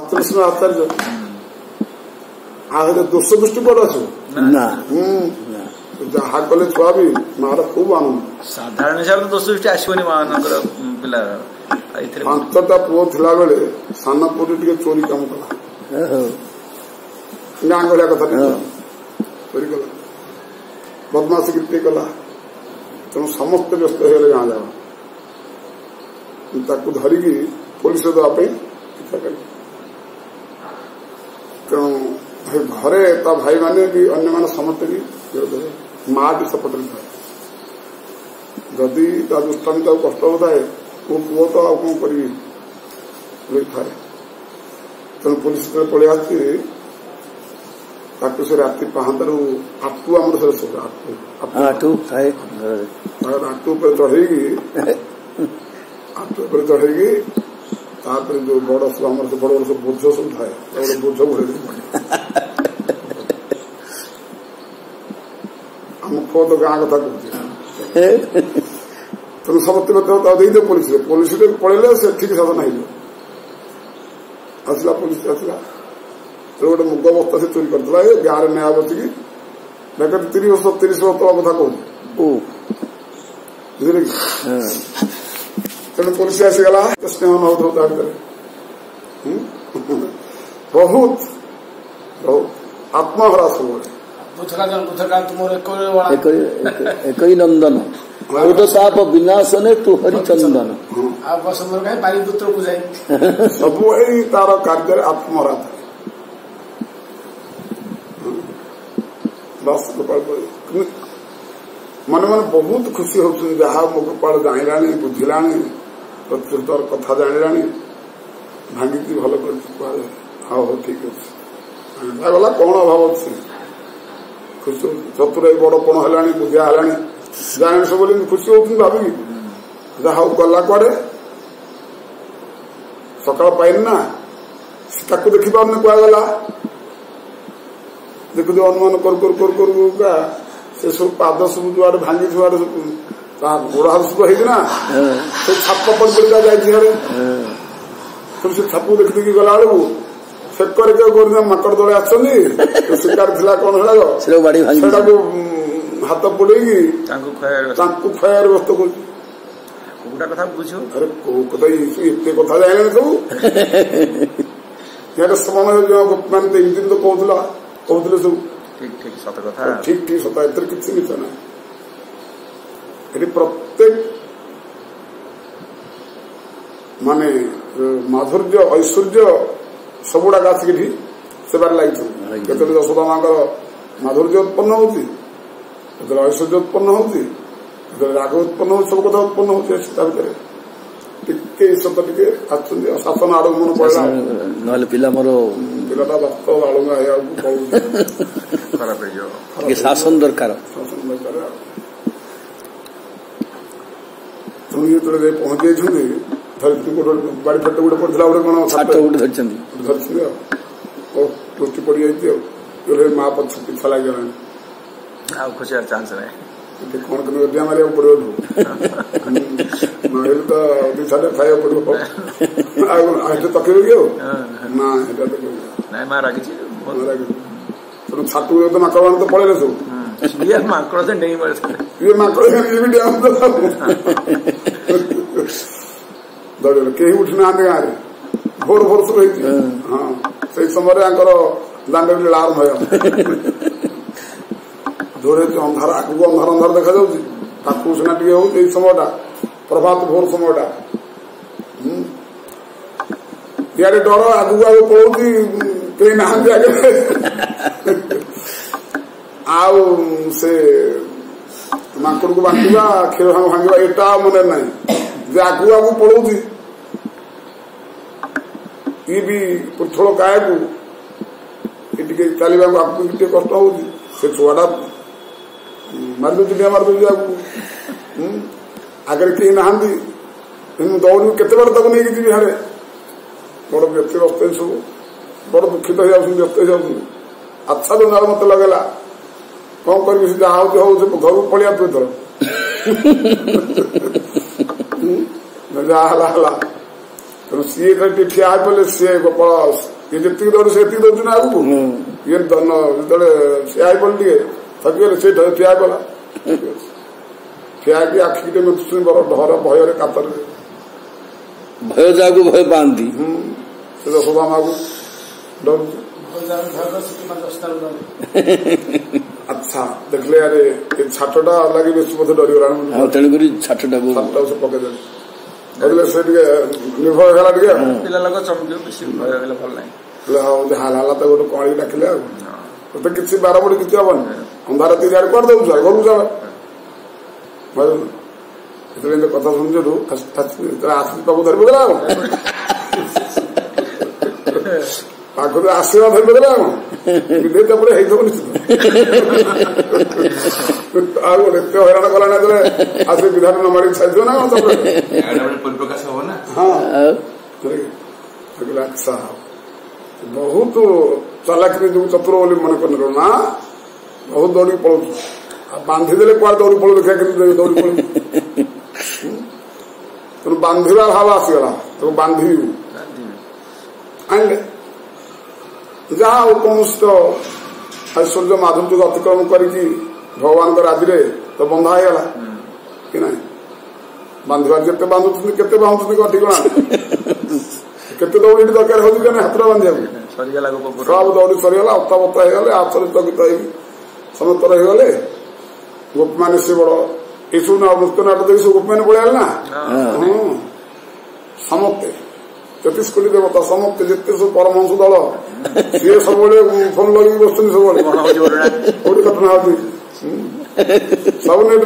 मातृष्ण आचार्य आहरे दोष दृष्टि पड़ अच्छे जहा कले छुआ भी मार खूब आनंद साधारण हिसाब से दोष दृष्टि आसवनी मानकर पिला 5टा पुओ थिला बेले सान पुओ टे चोरी काम कला गाँ गलिया कथा चोरी कला बदमाशी गिफ्टी कला तेणु समस्त व्यस्त हो गाँ जाओ ताकू धरिकी पुलिस देवाई इच्छा कर तेणु घरे ता भाई माने भी अन्य मान समस्त भी माँ भी सपोर्ट था जदि ता दुष्टामी कष्ट होता है वो पुओ तो आ कौन करी थाए तेणु पुलिस पलि आसी से राति 5 आटू आम आटू चढ़ेगी आटू चढ़ेगी जो बड़ सब आम बड़ बड़ सब बोझ सब थाए बोझ घोड़े आम पुओ तो गाँ कथा कहते तेणु समस्त दे पुलिस पड़े से ठीक साधन हो आसला पुलिस आसला गोटे मुग बस्ता से चोरी करता है गाँव में नया बचिकी बेकर 30 वर्ष तला कथा कहूँ बुझे कि तेणु पुलिस आसीगला स्नेह न हो बहुत बहुत आत्महरा सब एक नंदन साप विनाशने तू हरिचंदन सब तार कार्य आत्महरा था बस गोपाल मन मन बहुत खुशी होती जहाँ मो गोपाल जाना बुझिला प्रत्युतर कथा जाना भांगी भल कर हाँ हो ठीक अच्छे गला कौन अभाव अच्छे खुशी चतुर बड़पण है बुझिया है जाने सब खुशी होती भाविकी जहा गला कड़े सकाल पाइन ना देखी पार कुगला देखु अनुमान कर से सब पाद सब जुआड़े भांगी जुआड़े गोड़ हाथ सब होना से छाप पड़ पड़ा जाए से छाप देखी देखी गला बेलू सेकर माकड़ दड़े आसनी शिकार थिला कौन है हाथ बुड़ेगी खयार व्यस्त कर अरे कथा एत कथा जाए सब समान मैंने दिन तो कहला कहते सब ठीक ठीक सत ए किसी मिछ ना प्रत्येक माने माधुर्य ऐश्वर्य सबुड़ा आसिक सेबार लगी यशोदा माँ माधुर्य उत्पन्न होती ऐश्वर्य उत्पन्न होती राग उत्पन्न हो सब कथा उत्पन्न होती भितर टे सत टे शासन आड़ मन पड़ा ना पिला मोर पिलाटा वास्तव आलुंगा खराब शासन दरकार तुम पहुंचे बाड़ी फट गोटे पड़ा गोटे कौन धरती टोटी पड़ जाए माँ पिछा लगे खुशियार चांस नहीं कौन डिया मारे पड़ो तो दिशा खाया पड़ो तकबे कि ना माँ रागी छाटू तो माकड़ मान तो पड़े सब माकड़ से नहीं ये माकड़ दौड़ कहीं उठी ना गाँव भोर भोर सब हाँ से समय दांड लाल भय जोरे अंधार आगू अंधार अंधार देखा जाऊँ सीना टे हो समयटा प्रभात भोर समयटा इे डर आगू आगे पड़ो कहीं ना आगे आउ से माकड़ को बांधा क्षीर भांगा एटा मन ना जे आगू आगू पड़ो ये भी पृथल काय को चलने आगे कष्ट हो छुआटा मारिदे डिया मारिदे आगे कहीं ना दौड़ केत बार तक नहीं जी हारे बड़ व्यक्ति व्यस्त सब बड़ दुखित हो व्यस्त हो अच्छा जो नाल मत लगेगा कौन कर जहाँ हो घर को पलिया तू थर जहाँ तेणु सी ठिया पड़े सी गोपाल ये जितनी दौड़ से दौड़ ना आगू ये जो ठिया पड़े टे थकीगले से ठिया पड़ा ठिया कि आखि टे मुतुनी डर भय कातर भय जागू भय बांधी से यशोदामा को डर अच्छा देखले अरे ये छाटटा लगे बेस बोधे डरीगला तेणुक छाटटा से पकईदे डरले से निर्भय है पिला लोग चमक बेसी भय होगा भल ना हाला तो गोटे कणी डाकिले तो किसी बार बड़ी किसी हबन अंधार तीन आड़े कर दे घर जा कथा शुणु आशीष पाक धरी पकड़ा पाखर आशीर्वाद धरी पकड़ा विधेयता पर निश्चित एत हईराण कला ना आज विधान न मारिक छाड़ ना परिप्रकाश हम ना हाँ अच्छा बहुत चालाकी जो चतुर बोली मन कर ना बहुत दौड़ी पड़ू बांधिदेले कुआ दौड़ी पड़ू देखा कि दौड़ी पड़ू तेणु बांधा भाव आसीगला तो बांधि आनले जहाँ उपमुष्ट ऐश्वर्य माधुर्य अतिक्रम करके भगवान राज्य तो बंधा होगा कि ना बांधार जिते बांधुं के बांधुं ठिकाना केते दौड़ी दरकार हो हाथ बांधा सब दौड़ी सरीगला अताबता होगले आचरित समस्त रहीगले गोप मैंने से बड़ ये सब नृत्य नाटक देख सब गोप मैंने पड़े ना समस्ते 33 कोटी देवता समस्ते जिते सब परमहंस दल सी सब फोन लगे बस सब घटना सब नेट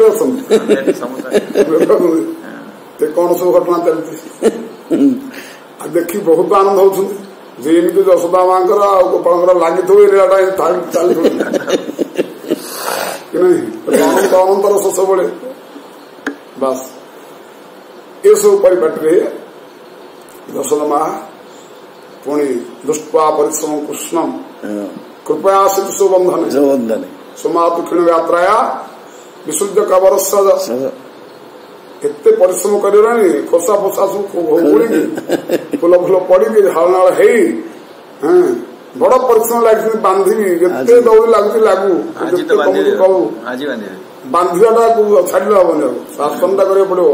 कौन सब घटना चलती देखी बहुत आनंद होती एमती यशोदा माँ गोपाल लगी चली कि नहीं अनंतर शेष बड़े बास ये सब परिपाटी यशोदा माँ पुणी दृष्टा परिश्रम कृष्णम कृपया शिशु बंधन सुमातु क्षीण यात्राया विशुद्ध कबर एत परिश्रम करानी खोसा फोसा सब घोड़ी फुल फुल पड़ी हालनाल है बड़ परिश्रम लगे बांधि जिते दौड़ी लगुच लगू कहू बांधाटा को छाड़े हेनी शासनटा करा पड़ो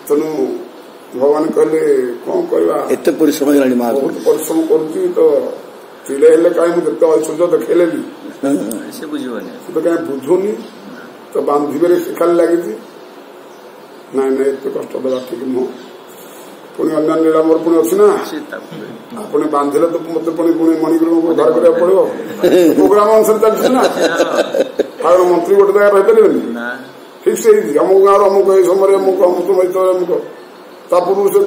तेणु भगवान कहले कौन करवा परिश्रम बहुत परिश्रम करुच्ची तो चिड़े हेले कहीं ऐश्वर्य देखेले तो कहीं बुझुनी तो बांधे खाली लगी नाई ना एत कष्ट देवा ठीक नुह पुणी अन्य नीला मोर पुणी अच्छी ना पुणी बांधिले तो मत पुणी मणिग्रह को उद्धार करा पड़ो प्रोग्राम अनुसार चलती ना और मंत्री गोटे जगह रहीपर फिक्स अमुक गाँव अमुक ये समय अमुक अमुक मैत्र अमुक पूर्व से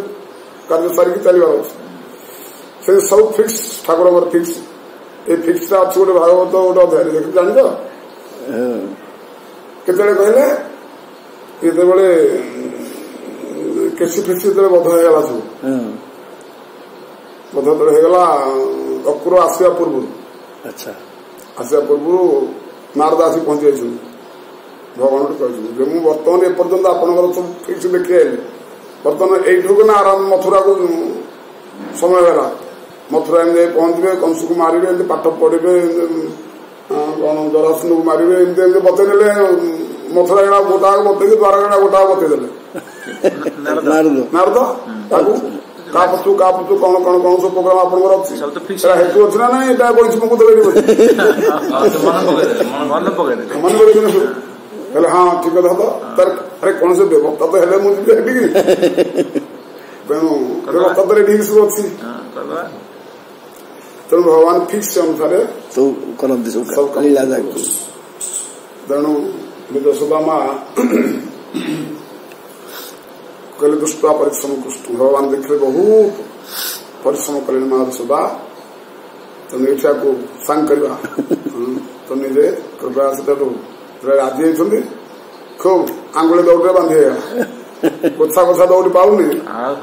कार्य सारिकी चलवार से सब फिक्स ठाकुर फिक्स ये फिक्सटा अच्छी गोटे भागवत गोटे अध्याय देख जान केतले कहले ये केसी फिक्सी जो बध होगा सब बध जो होगा अक्रूर आसवा पूर्व आसवा पूर्व नारद आसी पहुंची जाइए भगवान कहते मुझे बर्तमान एपर्यंत आपंकर सब फिक्स देखी आए बर्तमान यू ना आराम मथुरा को समय है मथुरा जाए पहुंचे कंस को मारे पाठ पढ़े कौन जरासंध को मारे एमती बतईदे मथुरा गणा गोटा बतई द्वारका गोटा बतईदे नारद का पचु कौन कौन कौन सब प्रोग्राम आपंकर अच्छी हेतु अच्छी ना ना यहाँ बड़ी मुझे मन हाँ ठीक है तो अरे कौन से व्यवस्था तो है मुझे तेणु व्यवस्था तो रेडी सब अच्छी तेणु भगवान फिक्स अनुसार तेणु यशोदा माँ कहले दुष्टा परिश्रम कृष्ण भगवान देखले बहुत परिश्रम कले माँ यशोदा तेणु ये को सांग करवा तो निजे कृपया से राजी होती खूब आंगुले दौड़े बांधे कोछा कोछा दौड़ी पाऊनी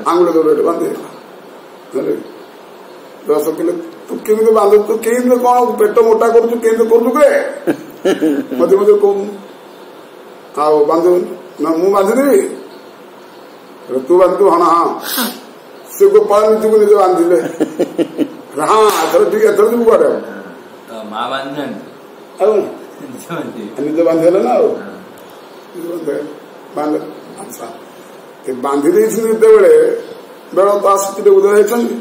आंगुले दौड़े बांधे दस किलो तू केमी बांध तू केमी कौन पेट मोटा कर मध्य मध्य कौन आओ बांध ना मु बांधिदेवी तू बांधु हाँ हाँ से गोपाल ନିଜକୁ ନିଜେ ବାନ୍ଧିଲେ ହଁ ଏଥର ଠିକ ଏଥର ଯିବୁ କୁଆଡେ ମା ବାନ୍ଧିନାହାନ୍ତି ଆଉ ନିଜେ ବାନ୍ଧିଦେଲେ ନା ଆଉ ଆଚ୍ଛା ବାନ୍ଧି ଦେଇଛନ୍ତି ଯେତେବେଳେ ବେଳ ତା ସ୍ଥିତିରେ ଉଦୟ ହେଇଛନ୍ତି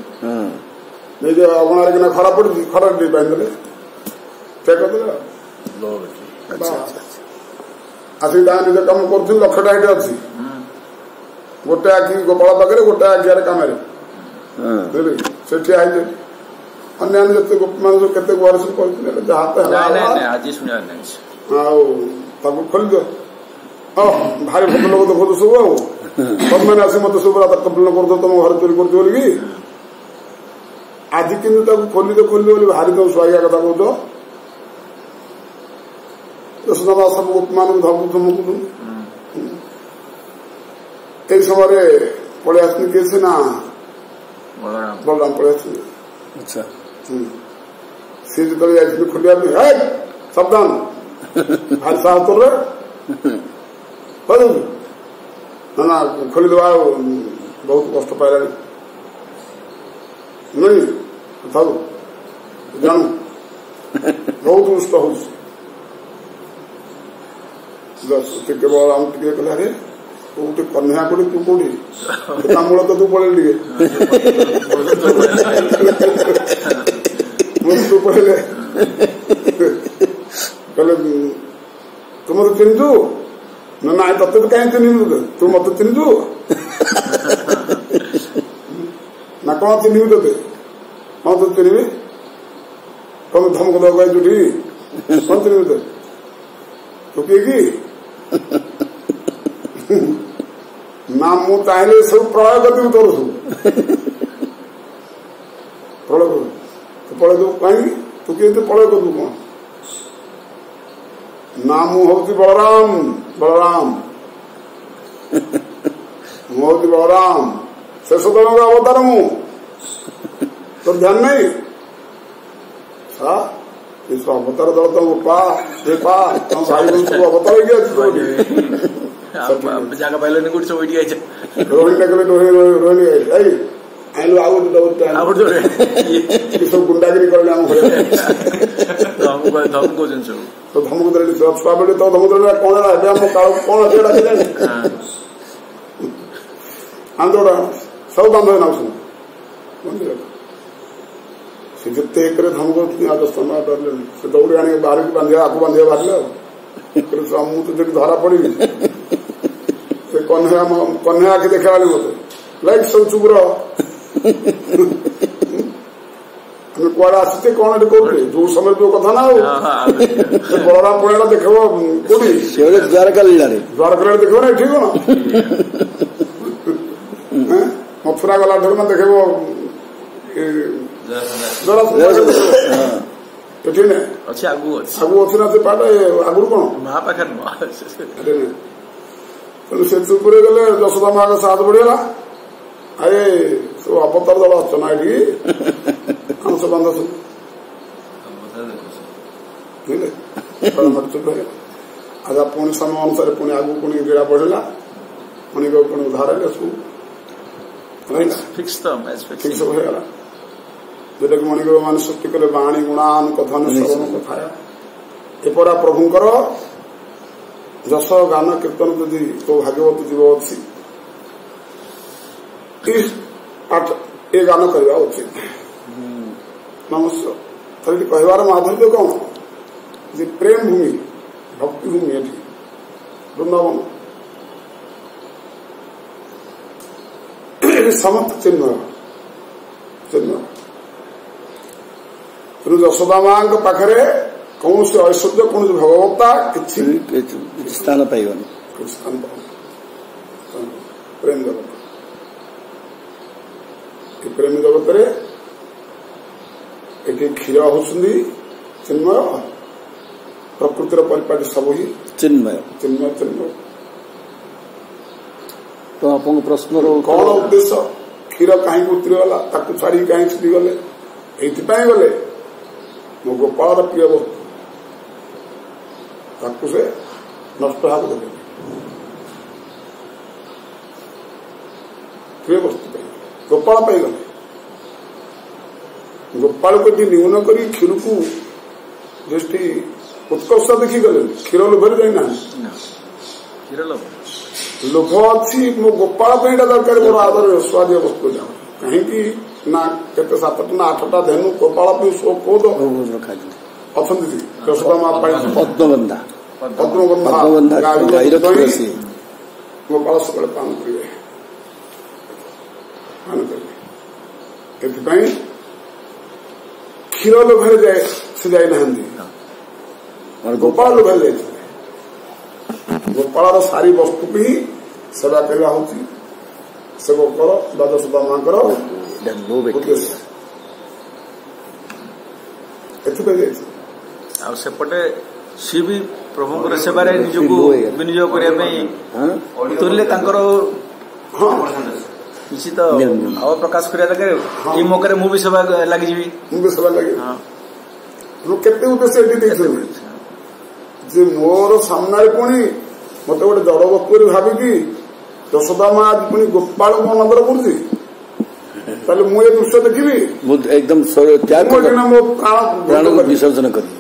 ନିଜ ଅଗଣାରେ କିନା ଖରା ପଡୁଛି ଖରାରେ ଟିକେ ବାନ୍ଧିଦେଲେ ଠିକ କରିଦେଲେ ଆସିକି ତାଙ୍କ ନିଜ କାମ କରୁଛନ୍ତି ଲକ୍ଷ୍ୟଟା ଏଠି ଅଛି ଗୋଟେ ଆଖି ଗୋପାଳ ପାଖରେ ଗୋଟେ ଆଖିଆରେ କାମରେ ବୁଝିଲେ ସେଠି ଆଇଲେ ଅନ୍ୟାନ୍ୟ ଯେତେ ଗୋପମାନେ ସବୁ କେତେ ଗୁହାରି ସବୁ କରିଥିଲେ ଯାହା ତ ହେଲା ଆଉ ତାକୁ ଖୋଲିଦିଅ ହଁ ଭାରି ଭୋକ ଲୋକ ଦେଖୁଛୁ ସବୁ ଆଉ ତମମାନେ ଆସି ମତେ ସବୁ ରାତ କମ୍ପ୍ଲେନ କରୁଛ ତମ ଘରେ ଚୋରି କରୁଛ ବୋଲିକି ଆଜି କିନ୍ତୁ ତାକୁ ଖୋଲିଦେ ବୋଲି ଭାରି ତାକୁ ଶୁଆଇବା କଥା କହୁଛ ଯଶୋଦା ସବୁ ଗୋପମାନଙ୍କୁ ଧମକୁଛନ୍ତି এই সময় পড়ে আসছেন কে না বলরাম পড়ে আসছেন আচ্ছা সে যেতে যাইছিল খুলিয়া সাবধান ভারি সাহস করবে না না খোলি দেওয়া ବହୁତ କଷ୍ଟ ପାଇଲାଣି ନୁହେଁ ଥାଉ ଜାଣୁ ବହୁତ କଷ୍ଟ ହଉଛି କେବଳ ଆମ ଟିକେ କହିଲା ରେ କୋଉଠି କନ୍ୟା କୋଉଠି ତୁ କୋଉଠି ମୂଳ ତ ତୁ ପଳେଇଲି ତୁ ପଳେଇଲେ କହିଲେ ତୁ ମତେ ଚିହ୍ନିଛୁ ନା ନାଇଁ ତତେ ତ କାହିଁ ଚିହ୍ନିବୁ ତୁ ମତେ ଚିହ୍ନିଛୁ ନା କଣ ଚିହ୍ନିବି ତତେ କଣ ତୁ ଚିହ୍ନିବି କଣ ଧମକ ଦବାକୁ ଆଇଛୁ ଟି କଣ ଚିହ୍ନିବି ତତେ ତୁ କିଏ କି ନା ମୁଁ ଚାହିଁଲେ ସବୁ ପ୍ରଳୟ କରିଦେବି ତୋର ସବୁ ପ୍ରଳୟ କରିବୁ ତୁ ପଳେଇ ଦେବୁ କାହିଁକି ତୁ କେମିତି ପ୍ରଳୟ କରିବୁ କଣ ନା ମୁଁ ହଉଛି ବଳରାମ ବଳରାମ ମୁଁ ହଉଛି ବଳରାମ ଶେଷ ଦଳର ଅବତାର ମୁଁ ତୋର ଧ୍ୟାନ ନାହିଁ ଅବତାର ଦଳ ତ ପା ତମ ଭାଇ ସବୁ ଅବତାର ହେଇକି ଅଛି ଜାଗା ପାଇଲନି କୋଉଠି ସବୁ ଏଇଠି ଆଇଛ ରୋହିଣୀ ଡାକିଲେ ରୋହିଣୀ ଆଇଲୁ ଆଉ ଗୋଟେ ସବୁ ଗୁଣ୍ଡାଗିରି କରିଲେ ଆମ ଘରେ ଧମକ କହୁଛନ୍ତି ସବୁ ଧମକ ଦେଲେ ଛୁଆ ବେଳେ ତ ଧମକ ଦେଲେ କଣ ହେଲା ଏବେ ଆମ କାଳ କଣ ଅଛି ଡାକିଲେଣି ଆନ୍ଦୋଳନ ସବୁ ବନ୍ଧ ହେଇନାଉଛନ୍ତି ସେ ଯେତେ ଏକରେ ଧମକ ରାଜସ୍ଥାନ ଡରିଲେନି ସେ ଦୌଡ଼ି ଆଣିକି ବାହାରକୁ ବାନ୍ଧିବା ଆକୁ ବାନ୍ଧିବା ବାହାରିଲେ ଆଉ ମୁଁ ତ ଯଦି ଧରା ପଡିବି ସେ କନ୍ୟା ଆଖି ଦେଖାଇଲାଣି ମତେ ଲାଇକ୍ ସବୁ ଚୁପର ଆମେ କୁଆଡେ ଆସିଛେ କଣ ଏଠି କରୁଛେ ଯୋଉ ସମୟରେ ଯୋଉ କଥା ନା ଆଉ ବଳରାମ ପଳେଇଲା ଦେଖେଇବ କୋଉଠି ଦ୍ୱାରକା ଲୀଳାରେ ଦେଖିବ ନା ଏଠି କଣ ମଥୁରା ଗଲା ଠାରୁ ମାନେ ଦେଖେଇବ ଏଠି ନା ଆଗକୁ ଅଛି ନା ସେ ପାଠ ଆଗରୁ କଣ ମା ପାଖରେ ତେଣୁ ସେ ଚୁପରେ ଗଲେ ଯଶୋଦା ମାଙ୍କ ସାହାଯ୍ୟ ବଢିଗଲା ଆରେ ସବୁ ଅବତାର ଦଳ ଅଛ ନା ଏଠି ହଂସ ବାନ୍ଧ ସବୁ ବୁଝିଲେ ଚୁପ ହେଇଗଲା ଆଜି ପୁଣି ସମୟ ଅନୁସାରେ ପୁଣି ଆଗକୁ ପୁଣି ଗିଳା ବଢିଲା ପୁଣି ଉଦ୍ଧାର ହେଲେ ସବୁ ଠିକ ସବୁ ହେଇଗଲା ଯୋଉଟାକି ମଣିଦେବ ମାନେ ସୃଷ୍ଟି କଲେ ବାଣୀ ଗୁଣାନ କଥନ ଶ୍ରବଣ କଥା ଏପରା ପ୍ରଭୁଙ୍କର ଯଶ ଗାନ କୀର୍ତ୍ତନ ଯଦି କୋଉ ଭାଗବତ ଜୀବ ଅଛି ଏ ଗାନ କରିବା ଉଚିତ ନମସ୍କାର ଏଠି କହିବାର ମାଧୁର୍ଯ୍ୟ କଣ ଯେ ପ୍ରେମ ଭୂମି ଭକ୍ତି ଭୂମି ଏଠି ବୃନ୍ଦାବନ ଏଠି ସମସ୍ତ ଚିହ୍ନ ତେଣୁ ଯଶୋଦା ମାଙ୍କ ପାଖରେ କୌଣସି ଐଶ୍ୱର୍ଯ୍ୟ କୌଣସି ଭଗବତ୍ତା କିଛି ସ୍ଥାନ ପାଇବନି ପ୍ରେମ ଜଗତ ପ୍ରେମ ଜଗତରେ ଏଠି କ୍ଷୀର ହଉଛନ୍ତି ଚିନ୍ମୟ ପ୍ରକୃତିର ପରିପାଟି ସବୁ ହିଁ ଚିନ୍ମୟ ତ ଆପଣଙ୍କ ପ୍ରଶ୍ନର କଣ ଉଦ୍ଦେଶ୍ୟ କ୍ଷୀର କାହିଁକି ଉତରିଗଲା ତାକୁ ଛାଡିକି କାହିଁକି ସେଠି ଗଲେ ଏଇଥିପାଇଁ ଗଲେ ମୋ ଗୋପାଳର ପ୍ରିୟ ବସ୍ତୁ ତାକୁ ସେ ନଷ୍ଟ ହେବାକୁ ଦେବେ ପ୍ରିୟ ବସ୍ତୁ ପାଇଁ गोपाल पाइगले गोपाल को न्यून कर क्षीर को दृष्टि उत्कर्ष देखी गले क्षीर लोभर जाइना लोभ अच्छी मो गोपाल दरकार मोर आदर स्वादीय वस्तु जाओ कहीं ना केते 7टा ना 8टा धेनु गोपाल शो कोद अच्छा यशोदा पद्मबंधा गोपाल सकाल पान करें क्षीर लोभर जाए से जाना गोपाल लोभर जाए गोपाल सारी वस्तु को ही सेवा करवा होती सेवकर द्वादश दामांकर सेपटे सी भी प्रभुଙ୍କର ସେବାରେ ନିଜକୁ ବିନିଯୋଗ କରିବା ପାଇଁ ତୁଲ୍ୟ ତାଙ୍କର କିଛି ତ ଭାବ ପ୍ରକାଶ କରିବା ଦରକାର ଏଇ ମौकाରେ ମୁଁ ବି ସେବା ଲାଗିଯିବି କେତେ ଉଦ୍ଦେଶ୍ୟ ଏଠି ଦେଇଛନ୍ତି ଯେ ମୋର ସାମ୍ନାରେ ପୁଣି ମତେ ଗୋଟେ ଜଡ ବସ୍ତୁ ଭାବିକି ଯଶୋଦା ମା ଆଜି ପୁଣି ଗୋପାଳକୁ ଅନାଦର କରୁଛି ତାହେଲେ ମୁଁ ଏ ଦୃଶ୍ୟ ଦେଖିବି ଏକଦମ ମୋ ପ୍ରାଣ ବିସର୍ଜନ କରି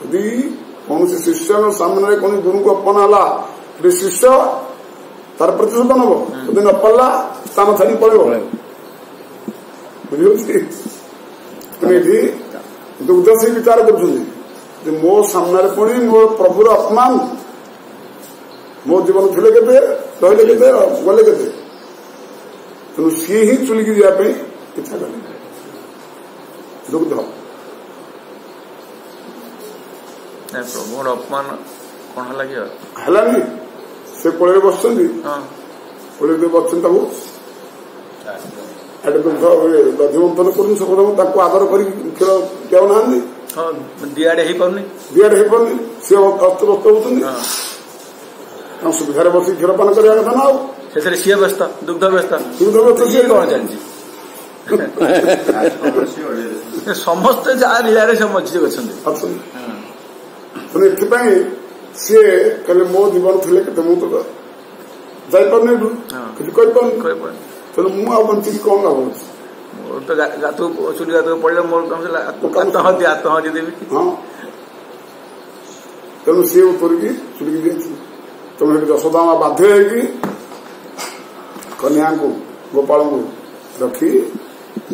ଯଦି କୌଣସି ଶିଷ୍ୟ ସାମ୍ନାରେ କୌଣସି ଗୁରୁଙ୍କୁ ଅପମାନ ହେଲା ଶିଷ୍ୟ ତାର ପ୍ରତିଶୋଧ ନବ ଯଦି ନ ପାରିଲା ସ୍ଥାନ ଛାଡି ପଳେଇବ ବୁଝିହଉଛି ଏଠି ଦୁଗ୍ଧ ସେ ବିଚାର କରୁଛନ୍ତି ଯେ ମୋ ସାମ୍ନାରେ ପୁଣି ମୋ ପ୍ରଭୁର ଅପମାନ ମୋ ଜୀବନ ଥିଲେ କେତେ ରହିଲେ କେତେ ଗଲେ କେତେ ତେଣୁ ସିଏ ହିଁ ଚୁଲିକି ଯିବା ପାଇଁ ଇଚ୍ଛା କଲେ ଦୁଗ୍ଧ ପ୍ରଭୁଙ୍କର ଅପମାନ କଣ ହେଲା କି ହେଲାନି ସେ କୋଳରେ ବସିଛନ୍ତି କୋଳରେ ବସିଛନ୍ତି ତାକୁ ଏଠି ଦୁଗ୍ଧ ଦଧିମନ୍ତନ କରୁଛନ୍ତି ସବୁ ତାକୁ ଆଦର କରି କ୍ଷୀର ପିଆଉନାହାନ୍ତି ଦିଆଡେ ହେଇପାରୁନି ସିଏ ଅସ୍ତବ୍ୟସ୍ତ ହଉଛନ୍ତି ସୁବିଧାରେ ବସି କ୍ଷୀର ପାନ କରିବା କଥା ନା ଆଉ ସେଥିରେ ସିଏ ବ୍ୟସ୍ତ ଦୁଗ୍ଧ ବ୍ୟସ୍ତ ସିଏ କଣ ଚାଲିଛି ସମସ୍ତେ ଯାହା ଲୀଳାରେ ସେ ମଝିରେ ଅଛନ୍ତି ତେଣୁ ଏଥିପାଇଁ ସିଏ କହିଲେ ମୋ ଜୀବନ ଥିଲେ କେତେ ମୁଁ ତ ଯାଇପାରୁନି ଏଠୁ କିଛି କରିପାରୁନି ତେଣୁ ମୁଁ ଆଉ ବଞ୍ଚିକି କଣ ଲାଭ ଅଛି ମୋର ତ ଚୁଲି ଗାତକୁ ପଡିଲେ ମୋର ଆତ୍ମହତ୍ୟା ଦେବି ହଁ ତେଣୁ ସିଏ ଉତ୍ତରିକି ଚୁଲିକି ଯାଇଥିଲେ ତେଣୁ ସେଠି ଯଶୋଦା ମା ବାଧ୍ୟ ହେଇକି କନ୍ୟାଙ୍କୁ ଗୋପାଳଙ୍କୁ ରଖି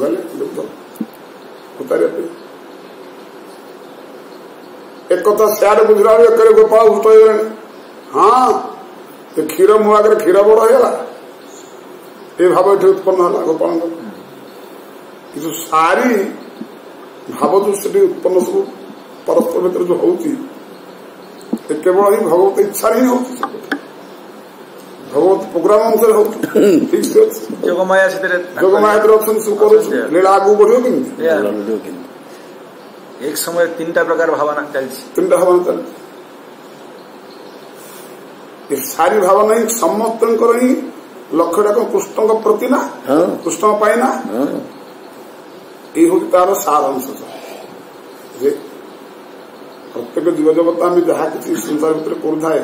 ଗଲେ ଉତାରିବା ପାଇଁ एकथा सियाड़े बुझला बेले गोपाल हृष्ट हो हाँ तो क्षीर मो आगे क्षीर बड़ होगा ये भाव ये उत्पन्न है गोपाल कि सारी भाव जो से उत्पन्न सब परस्पर भर जो होती केवल ही भगवत इच्छा ही हो भगवत प्रोग्राम अनुसार हो ठीक से जोगमाया सब लीला आगू बढ़ो कि एक समय 3टा प्रकार भावना चलती 3टा भावना चलती सारी भावना ही समस्त ही लक्ष्यटा कौन कृष्ण प्रति ना कृष्ण पाइना ये हूँ तार सार अंश प्रत्येक जीव जगत आम जहाँ किसी संसार भितर करूए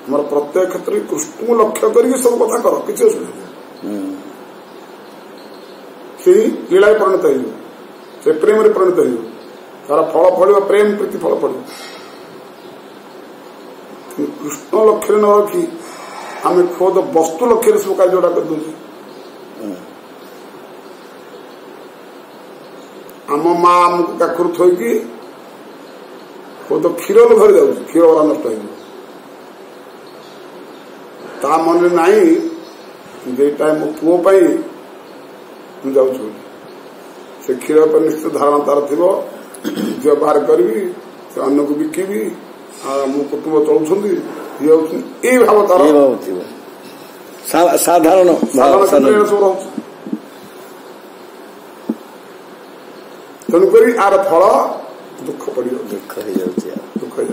आम प्रत्येक क्षेत्र में कृष्ण को लक्ष्य करके सब कथा कर किसी असुविधा से लीला परिणत हो से प्रेम परिणत हो तार फल फल प्रेम प्रीति फल पड़ कृष्ण लक्ष्य न रखी आम खुद वस्तु लक्ष्य सब कार्यटा कर आम माँ आमको काखर थोकी खुद क्षीर लोभर जाऊँ क्षीर वाला नष्ट हो मन नहीं जेटा मो पुओ जाऊँ से क्षीर पर निश्चित धारणा तार थी झील बाहर करी से अन्न को बिकिबी मो कुटुंब चलुंट ये भाव तार साधारण सब तेणुक आर फल दुख पड़ दुख हो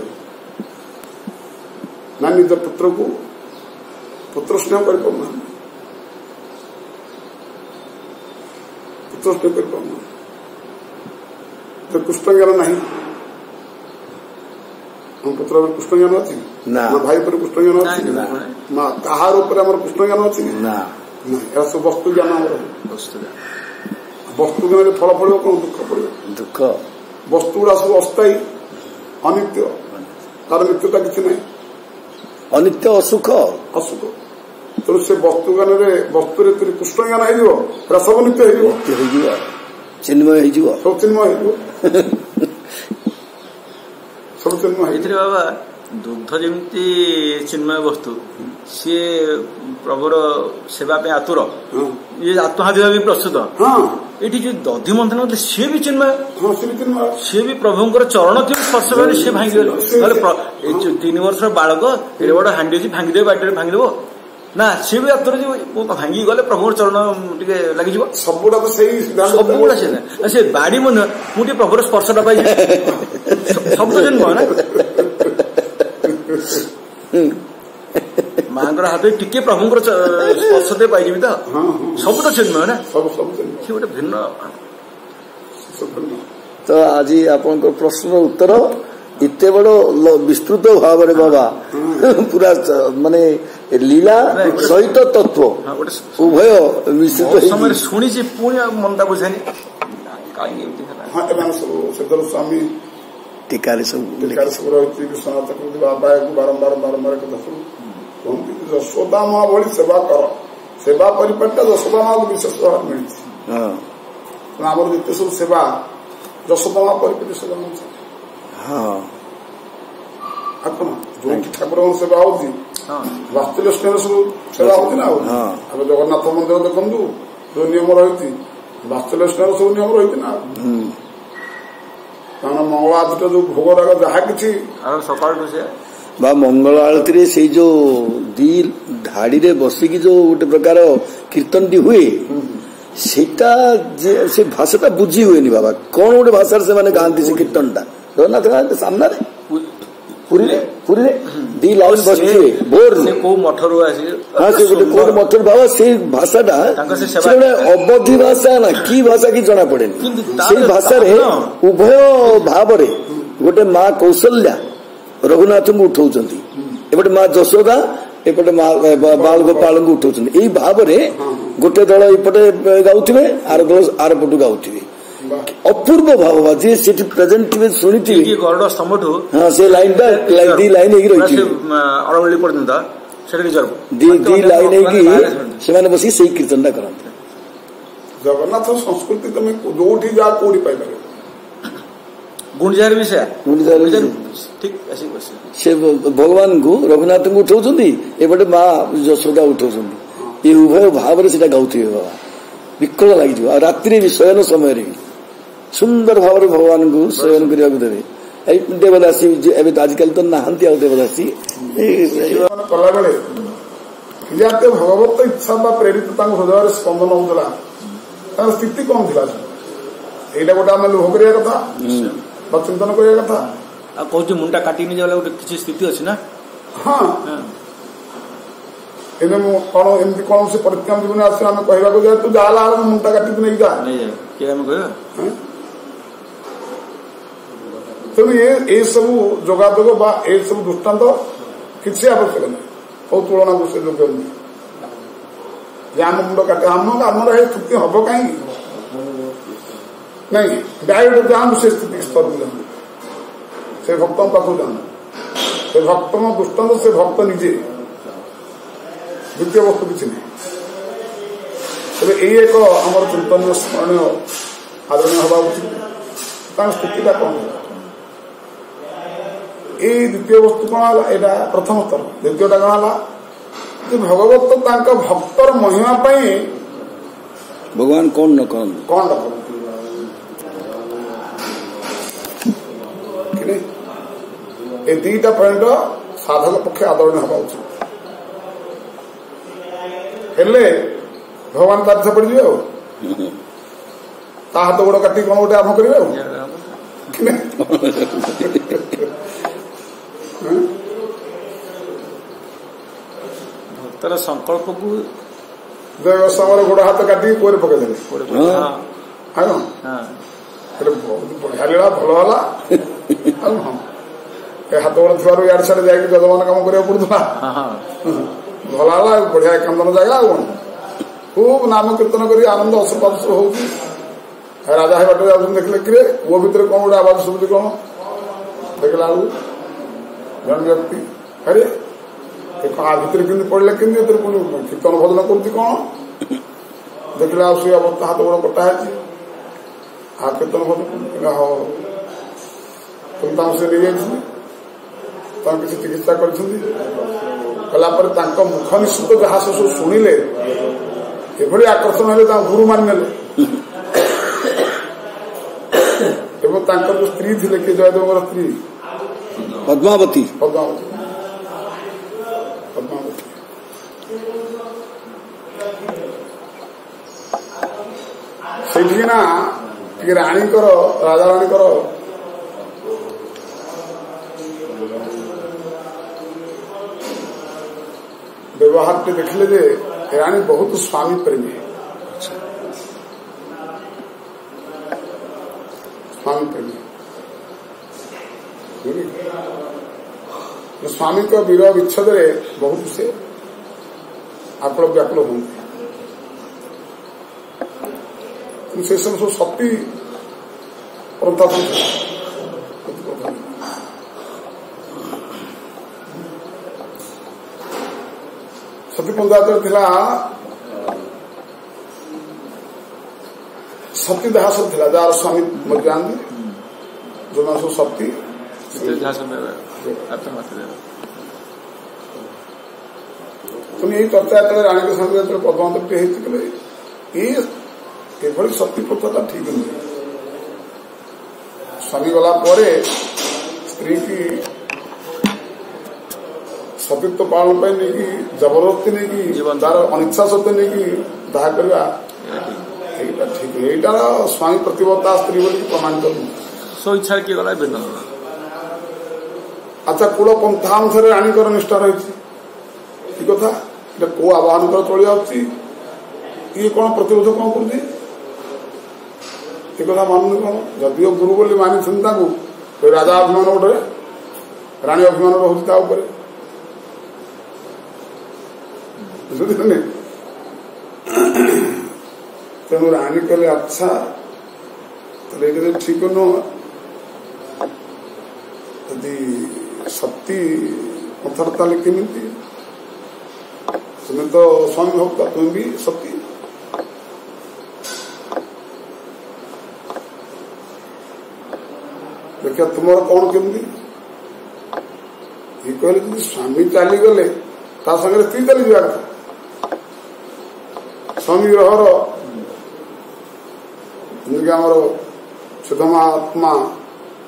ना निज पुत्र को पुत्र स्नेह कर कृष्ण ज्ञान नहीं हम पुत्र कृष्ण ज्ञान अच्छी ना भाई पर कृष्ण ज्ञान अच्छी ना कहार कृष्ण ज्ञान अच्छी एरा सब वस्तु ज्ञान वस्तु ज्ञान फल पड़ो कौन दुख पड़ो दुख वस्तु गुड़ा सब अस्थायी अनित्य तार नित्यता किसी ना अनित्य असुख असुख तेणु से वस्तु ज्ञान वस्तु कृष्ण ज्ञान हो सब नित्य हो चिन्मय सब चिन्मय सब चिन्मय बाबा दुग्ध जमी चिन्मय वस्तु सी प्रभुर सेवा आतुर ये आत्महादिवा भी प्रस्तुत ये जो दधि मंथन सी भी चिन्मय सी भी प्रभुंर चरण कि स्पर्श कर सी भांगी 3 वर्ष बालक एडे बड़ हांडी अच्छी भांगीदे बाटे भांगीदेव ना सी भी आतुर भांगी गले प्रभुर चरण टे लगे सबुड़ा तो सबुड़ा से बाड़ी मन मुझे प्रभुर स्पर्शटा पाई सब तो जन्म ना मांगर हाथ टिके प्रभुंर स्पर्श दे पाई तो सब तो चिन्मय ना सब गोटे भिन्न तो आज आपन प्रश्न उत्तर इतने बड़ विस्तृत भाव में बाबा पूरा माने लीला सहित तत्व उभय मिश्रित समय शुणी पुणी मनटा बुझानी स्वामी टीकारे सब रही विश्वनाथ बाबा को बारंबार बारंबार कथा सब कहते यशोदा माँ भली सेवा कर सेवा परिपाटा यशोदा माँ को विशेष भाव मिली आमर जिते सब सेवा यशोदा माँ परिपाटी सेवा मिली जो ठाकुर सेवा होती वास्तुल्य स्नेह सब सेवा होती ना जगन्नाथ मंदिर देखु जो नियम रही वास्तुल्य स्नेह सब नियम रही ना मंगल आरती जो भोग राग जहाँ कि सकाल बा मंगल आरती से जो दी धाड़ी रे बसिकी जो गोटे प्रकार कीर्तन टी हुए सेटा से भाषा बुझी हुए बाबा कौन गोटे भाषा से माने गांधी से कीर्तन टा जगन्नाथ सामने पुरी दी लाइन बस बोर मठर हाँ से गोटे कौन मठर बाबा से भाषाटा अवधि भाषा ना कि भाषा की जना पड़े से भाषा रे उभय भाव रे गोटे माँ कौशल्या रघुनाथ को उठाउछंती एपटे माँ जशोदा एपटे बाल गोपाल को उठाउछंती एई भाव रे गोटे दल एपटे गाउथिबे आर दल आर पटु गाउथिबे अपूर्व भाव जी सेठी प्रेजेंट शुणी गरुड़ स्तंभ हाँ से लाइन दी लाइन रही अड़वली पर्यंत दी लाइन से बस से कीर्तन करते जगन्नाथ संस्कृति तुम जो जा कौटी पाई गुंजार भी ठीक से भगवान को रघुनाथ को उठाउछंती एपटे माँ यशोदा उठाउछंती ये उभय भाव से गाउथिबे बाबा विकल लगी रात्रि भी शयन समय भी सुंदर भाव भगवान को शयन करने देवे देवदासी आजकल तो नहांती आ देवदासी कला बेले जाते भगवत इच्छा प्रेरित हृदय स्पंदन होता स्थिति कौन थी यहाँ गोटे आम लोभ करिया कथा चिंतन करिया कथा कौच मुंडा काटी नहीं जाए गोटे किसी स्थिति अच्छी ना हाँ एने कौन एमती कौन से परिक्रम जीवन आस कहवाक जाए तू जाला मुंडा काटी नहीं जा तेणु ये सब जोगाजोग ये सब दृष्टान्त किसी आवश्यक नहीं कौ तुलना को से योग्य नहीं आम मुंड काटे आमर ये स्थिति हम कहीं नहीं डायरेक्ट जान से स्थिति स्तर को जान से भक्त पाख जान से भक्त दृष्टान्त से भक्त निजे द्वितीय वस्तु किसी नहीं तेज एक आम चिंतन स्मरणीय आदरणीय हवा उचित स्थितिटा कौन ये द्वितीय वस्तु कौन है यहाँ प्रथम स्तर द्वितीयटा कौन है भगवत भक्तर महिमा भगवान कौन न कौन ये दीटा पॉइंट साधक पक्षे आदरणीय हवा उचित हेले भगवान तार पड़ जाए हाथ गोड़ काटी कौन गोटे आरम्भ करेंगे भक्तर संकल्प को समय गोड़ हाथ काटी कोरे पकड़ बढ़िया लीला भल है हाथ गोड़ थी इे सारे जा जजमान कम करा पड़ा भल है बढ़िया एकांतन जगह कौन खूब नाम कीर्तन कर आनंद अश्रुपात होगी। राजा है बाटे जाऊँ देखले कि वो भितर कौन गोटे आवाज शुभुची कौन देखला जन व्यक्ति अरे आ भितर केमी पड़े केमी कीर्तन भजन करुच्ची कौन देखला से अवस्था हाथ गोड़ कटा है आ कीर्तन भजन हाँ तुम से नहीं जाए किसी चिकित्सा कलापर मुख निश्चित जहाँ सब शुणिले एभली आकर्षण हेले गुरु मान नेले एवं स्त्री थी कि जयदेव स्त्री पद्मावती से राणी राजा राणी व्यवहार टे देखले जे राणी बहुत स्वामी प्रेमी है। स्वामी प्रेमी स्वामी का विरह विच्छेद बहुत से आकुल व्याकुल होंगे से सब सती प्रथा सती पंचायत थिला सती दाह सब थिला जार स्वामी मर जाते जो ना सब सती तुम यही चर्चा राणी के संगे पद्मावती ये सती प्रथा ठीक नहीं। स्वामी गला स्त्री की सतीत्व पालन नहीं कि जबरदस्ती नहीं कि तार अनिच्छा सत्य नहीं कि दाह करवा ठीक है। यार स्वामी प्रतिबद्धता स्त्री बोली प्रमाणित सो इच्छा किए गला भिन्न। अच्छा कूल पंथा अनुसार राणीकर निष्ठा रही कथा को आह्वान कर चली जाऊँगी ये कौन प्रतिरोध कौन कर कथा मानुनि कौन जदिव गुरु बोली मानी राजा अभिमान गोटे राणी अभिमान रोचे तेणु राणी कहले अच्छा तो ठीक नुह यदि सती कथरता केमी तुम्हें तो स्वामी भक्त तुम भी सती देखिए तुमर कौन केमी ये कहले स्वामी चली गले संगे स्त्री चली जा स्वामी ग्रहर जिंदगी आमर सिद्धमात्मा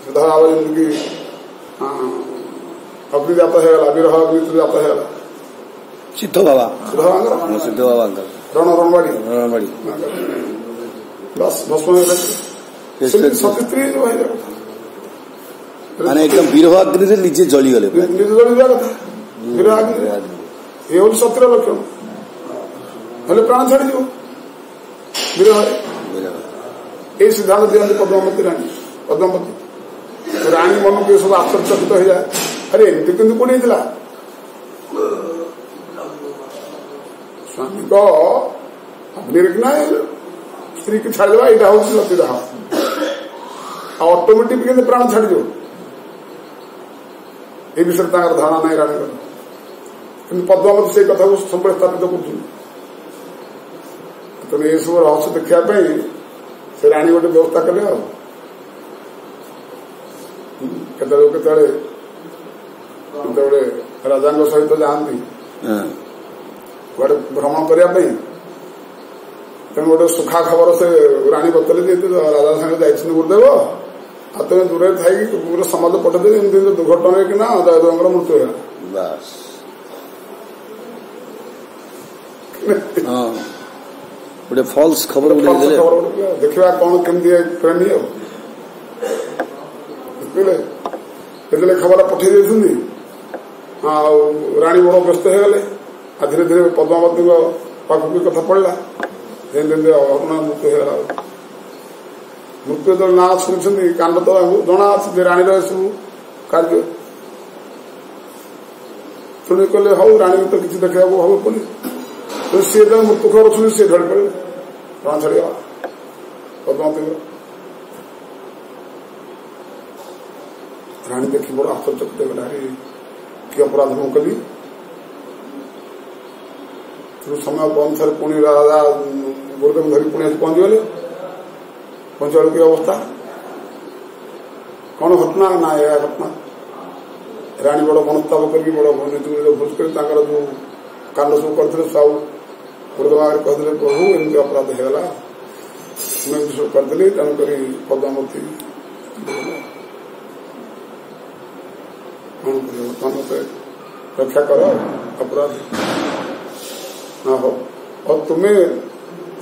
सिद्ध भाव जिंदगी अग्निजात होगा विरह अग्निजात होगा सिद्ध बाबा रण रणवाड़ी बस भस्म सती स्त्री जो है माने एकदम विरह अग्नि से निजे जली गले निजे जली जा कथा विरह अग्नि ये हूँ सतीर लक्षण हेल्ले प्राण छाड़ विरह ये सिद्धांत दिखाते पद्मावती राणी पद्मावती राणी मन के सब आश्चर्यचकित हो जाए अरे एमती किंतु कौन होता स्वामी को अग्निना स्त्री की छाड़देवा यहाँ हूँ सतीदाह ऑटोमेटिक के प्राण छाड़ ये विषय धारणा नहीं राणी कि पद्मावती से कथा को सब स्थापित कर तेणु ये सब रहस्य देखापी से राणी गोटे व्यवस्था कले केतबे राजा सहित जाती गोटे भ्रमण करने तेणु गोटे सुखा खबर से राणी बतले राजा सागे जाइए गुरुदेव आ तुम दूर थी पूरा समाज पठेदे एमती दुर्घटना कि जयदेव मृत्यु है गोटे फॉल्स खबर देखा कौन केमती प्रेमी बुझे खबर पठे देती राणी बड़ व्यस्त हो गले धीरे धीरे पद्मावती पाखक कथा पड़ा अरुणा मृत्यु होगा मृत्यु जो ना शुणी कांड तो जना राणी सब कार्य शुणी कहले हौ राणी तो किसी देखा हम बोली तो सी मृत्यु खबर अच्छे सी ढଳି पड़े प्राण छाड़गला पद्मावती राणी देखी बड़ आश्चर्यचकित गला कि अपराध मु कली समय अनुसार पुणी राजा गुरुदेव धरी पुणी पहुंचीगले पहुंचल की अवस्था कौन घटना ना यह घटना राणी बड़ मनस्ताप कर बड़ भोज कर जो कांड सब करते सब गुरुदेव आगे कहते प्रभु एमती अपराध होगा मुझे सब करदे तेणुक पद्मावती कौन कर मत रक्षा कर अपराध ना हो और तुम्हें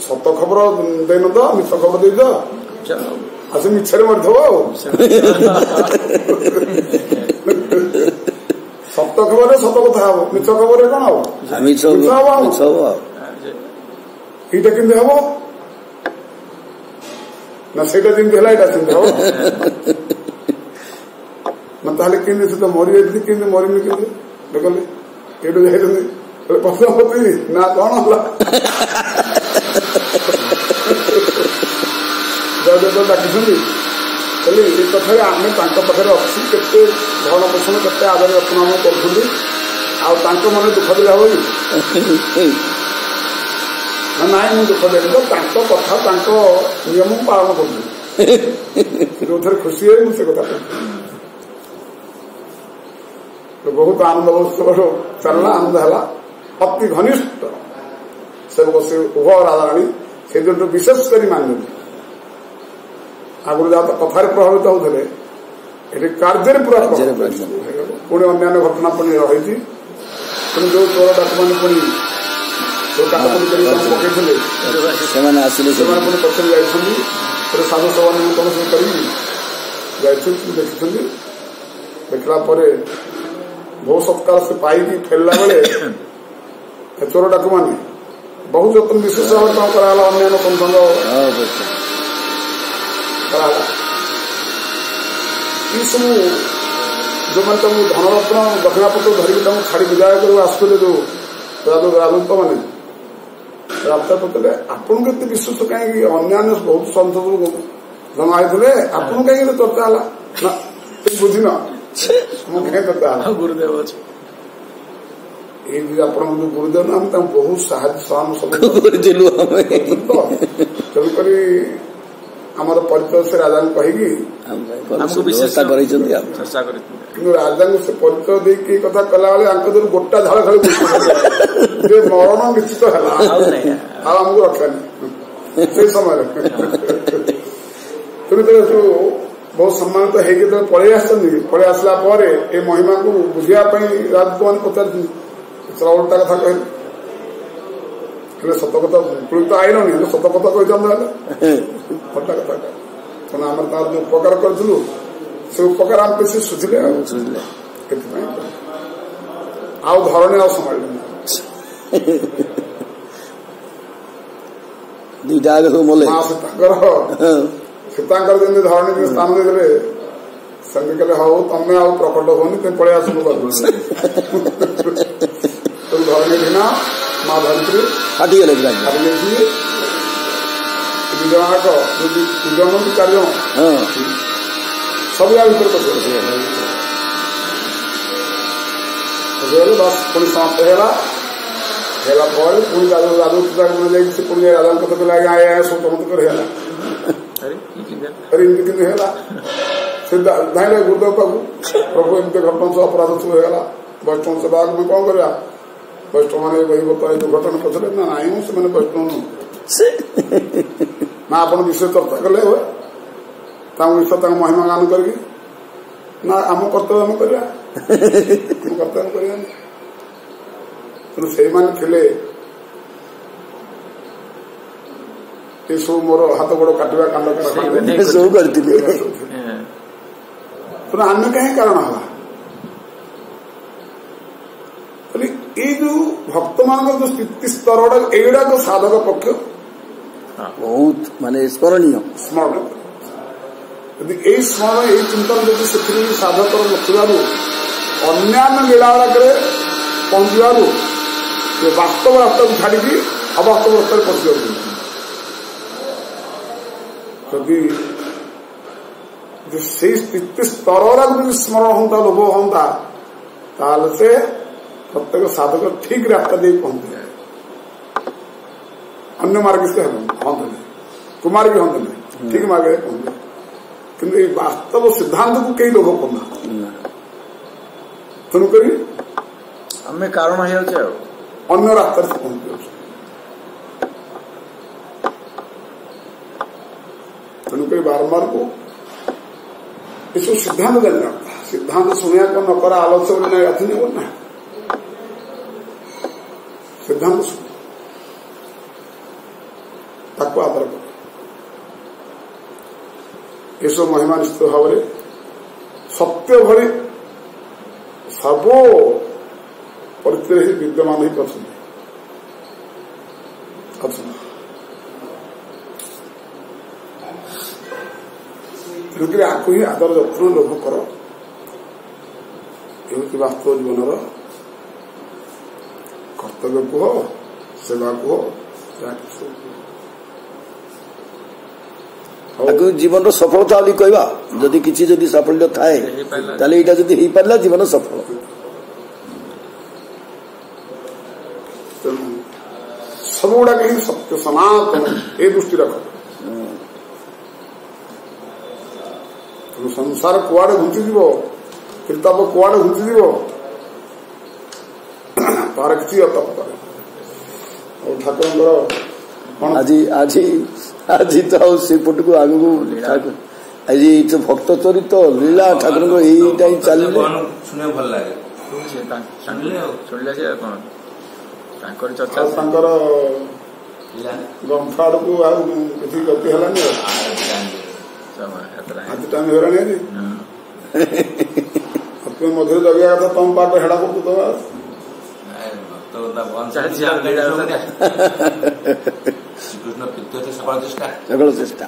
सत खबर देन तो मिछ खबर दे दो आस मिछरे मरथब सत खबर सत कथा हम मिछ खबर कौन हम এইটা কিন্তু হব না সেটা চিন্তা হলে এটা চিন্তা হব না তাহলে কিন্তু সে তো মরি যাই কিন্তু মরিনি কিন্তু দেখলে এটু যাই পদ্মাবতী না কଣ ହେଲା ଡାକିଛନ୍ତି କହିଲେ ଏ କଥାରେ ଆମେ ତାଙ୍କ ପାଖରେ ଅଛି କେତେ ଭରଣ ପୋଷଣ କେତେ ଆଦର ଯତ୍ନ ଆମେ କରୁଛନ୍ତି ଆଉ ତାଙ୍କ ମନେ ଦୁଃଖ ଦେଲେ ହବ କି ନାଇଁ ମୁଁ ଦୁଃଖ ଦେଲି ତ ତାଙ୍କ କଥା ତାଙ୍କ ନିୟମ ପାଳନ କରୁଛି ଯୋଉଥିରେ ଖୁସି ହେଇ ମୁଁ ସେ କଥା ବହୁତ ଆନନ୍ଦ ଉତ୍ସବ ଚାଲିଲା ଆନନ୍ଦ ହେଲା ଅତି ଘନିଷ୍ଠ ସେବକ ସେ ଉଭୟ ରାଜାରାଣୀ ସେ ଦିନଠୁ ବିଶେଷ କରି ମାନିଛନ୍ତି ଆଗରୁ ଯାହା ତ କଥାରେ ପ୍ରଭାବିତ ହଉଥିଲେ ଏଠି କାର୍ଯ୍ୟରେ ପୁରା ପୁଣି ଅନ୍ୟାନ୍ୟ ଘଟଣା ପୁଣି ରହିଛି ପୁଣି ଯୋଉ ଚୋର ଡାକୁମାନେ ପୁଣି ପକେଇଥିଲେ ସେମାନେ ଆସିଲେ ସେମାନେ ପୁଣି ପଛରେ ଯାଇଛନ୍ତି ସାଧୁ ସଭା ନିମନ୍ତ୍ରଣ ସବୁ କରିକି ଯାଇଛନ୍ତି ଦେଖିଛନ୍ତି ଦେଖିଲା ପରେ ବହୁ ସତ୍କାର ସେ ପାଇକି ଫେରିଲା ବେଳେ ଚୋର ଡାକୁମାନେ ବହୁ ଯତ୍ନ ବିଶେଷ ଭାବରେ କଣ କରାଗଲା ଅନ୍ୟାନ୍ୟ ସନ୍ତାନ କରାଗଲା ଏଇ ସବୁ ଯୋଉମାନେ ତାଙ୍କୁ ଧନରତ୍ନ ଦକ୍ଷିଣାପତ୍ର ଧରିକି ତାଙ୍କୁ ଛାଡି ବିଦାୟ କରିବାକୁ ଆସୁଥିଲେ ଯୋଉ ରାଜଦୂତ ମାନେ ରାସ୍ତା ପକେଇଲେ ଆପଣଙ୍କୁ ଏତେ ବିଶ୍ୱାସ କାହିଁକି ଅନ୍ୟାନ୍ୟ ବହୁତ ସନ୍ଥ ଜମା ହେଇଥିଲେ ଆପଣଙ୍କୁ କାହିଁକି ଚର୍ଚ୍ଚା ହେଲା ନା ବୁଝିନ ମୁଁ କାହିଁକି ଚର୍ଚ୍ଚା ହେଲା ଗୁରୁଦେବ ଅଛି ଏଇ ଆପଣଙ୍କ ଯୋଉ ଗୁରୁଦେବ ଆମେ ତାଙ୍କୁ ବହୁତ ସାହାଯ୍ୟ ତେଣୁକରି ଆମର ପରିଚୟ ସେ ରାଜାଙ୍କୁ କହିକି କିନ୍ତୁ ରାଜାଙ୍କୁ ସେ ପରିଚୟ ଦେଇକି କଥା କଲାବେଳେ ଆଙ୍କ ଯୋଉ ଗୋଟା ଝାଳ ଖାଲି ମରଣ ନିଶ୍ଚିତ ହେଲା ଆଉ ଆମକୁ ରଖାନି ସେଇ ସମୟରେ ତେଣୁକରି ବହୁତ ସମ୍ମାନିତ ହେଇକି ଯେତେବେଳେ ପଳେଇ ଆସିଛନ୍ତି ପଳେଇ ଆସିଲା ପରେ ଏ ମହିମାକୁ ବୁଝିବା ପାଇଁ ରାଜଦୂତ ମାନେ ପଚାରିଛନ୍ତି ଓଲଟା କଥା କହିଲେ ହେଲେ ସତ କଥା ତ ଆଇଲନି ହେଲେ ସତ କଥା କହିଥାନ୍ତା ହେଲେ ଓଲଟା କଥା କାରଣ ଆମର ତାର ଯୋଉ ଉପକାର କରିଥିଲୁ ସେ ଉପକାର ଆମ ବେଶୀ ସୁଝିଲେ ଆଉ ସେଥିପାଇଁ ଆଉ ଧରଣୀ ଆଉ ସମ୍ଭାଳିଲେନି ସୀତାଙ୍କର ଯେମିତି ଧରଣୀ ସ୍ଥାନ ଦେଇଦେଲେ ସେମିତି କହିଲେ ହଉ ତମେ ଆଉ ପ୍ରକଟ ହୁଅନି ତମେ ପଳେଇ ଆସନ୍ତୁ ଧରଣୀ ଭିନା ମା ଧରିତ୍ରୀ ହାରିଗଲେ ଦି ଜଣ ଯାକ ଦି ଜଣ କି 4 ଜଣ ସବୁ ୟା ଭିତରେ ପଶିଗଲେ ବାସ୍ ପୁଣି ସମାପ୍ତ ହେଲା ପରେ ପୁଣି ରାଜକୁ ଯାଇକି ସେ ପୁଣି ରାଜାଙ୍କ କଥା କହିଲେ ଆଜ୍ଞା ଆଜ୍ଞା ସବୁ ଚମତ୍କାର ହେଲା ଏମିତି କିନ୍ତୁ ହେଲା ସେ ଧାଇଁଲେ ଗୁରୁଦେବ ପାଖକୁ ପ୍ରଭୁ ଏମିତି ଘଟଣା ସବୁ ଅପରାଧ ସବୁ ହେଇଗଲା ବୈଷ୍ଣବ ସେବା ଆମେ କଣ କରିବା ବୈଷ୍ଣବ ମାନେ ବହି ବର୍ତ୍ତମାନ ଦୁର୍ଘଟଣା କରିଥିଲେ ନା ନାଇଁ ସେମାନେ ବୈଷ୍ଣବ ନା ଆପଣ ବିଷୟ ଚର୍ଚ୍ଚା କଲେ ହୁଏ ତାଙ୍କ ବିଷୟ ତାଙ୍କ ମହିମା ଗାନ କରିକି ନା ଆମ କର୍ତ୍ତବ୍ୟ ଆମେ କରିବା ଆମ କର୍ତ୍ତବ୍ୟ କରିବାନି ତେଣୁ ସେଇମାନେ ଥିଲେ ଏସବୁ ମୋର ହାତ ଗୋଡ କାଟିବା କାଣ୍ଡ ସବୁ କରିଥିଲେ ତେଣୁ ଆମେ କାହିଁ କାରଣ ହେଲା ଏଇ ଯୋଉ ଭକ୍ତ ମାନଙ୍କର ଯୋଉ ସ୍ଥିତି ସ୍ତରଟା ଏଇଗୁଡାକ ସାଧକ ପକ୍ଷ ବହୁତ ମାନେ ସ୍ମରଣୀୟ ଯଦି ଏଇ ସ୍ମରଣ ଏଇ ଚିନ୍ତନ ଯଦି ସେଥିରେ ସାଧକର ନଥିବାରୁ ଅନ୍ୟାନ୍ୟ ଲୀଳାଗୁଡାକରେ ପହଞ୍ଚିବାରୁ ये वास्तव रास्ता को छाड़ी अवास्तव रास्ता पशि जाऊँ जदि से स्थिति स्तर स्मरण होता लोभ होता से प्रत्येक साधक ठीक रास्ता दे पहुंच जाए अन्य मार्ग से हंत नहीं कुमार भी हंत नहीं ठीक मार्ग पहुंच जाए किंतु वास्तव सिद्धांत को कई लोग करना तेणुक आम कारण अन्य रास्ता से पहुंच जाए तेणुक बारंबार को ये सब सिद्धांत जाना सिद्धांत शुणा को नकर आलस्य बोले ना अथी नहीं बोलना सिद्धांत ताको आदर कर ये सब महिमा निश्चित भाव में सत्य भली सब परिचय ही विद्यमान ही पसंद तेणुक आपको ही आदर जत्न लोभ कर ये वास्तव जीवन कर्तव्य कह सेवा कह जीवन सफलता बोली कहवा जदि किसी जदि साफल्य थाए ताले एटा जदि हो पारला जीवन सफल सब गुड़ा कहीं सत्य सनातन ये दृष्टि रख संसार कुआड़े घुंचीज किताब कुआड़े घुंचीज तार किसी तप करे ठाकुर आज आज आज तो सेपट को आग को आज जो भक्त चरित लीला ठाकुर को यहीटा ही चल भल लगे चर्चा ग्रंथ आड़ को गति है आज टाइम हो रहा मधुर जगह था तम पाठ हेड़ा को श्रीकृष्ण सकल चेष्टा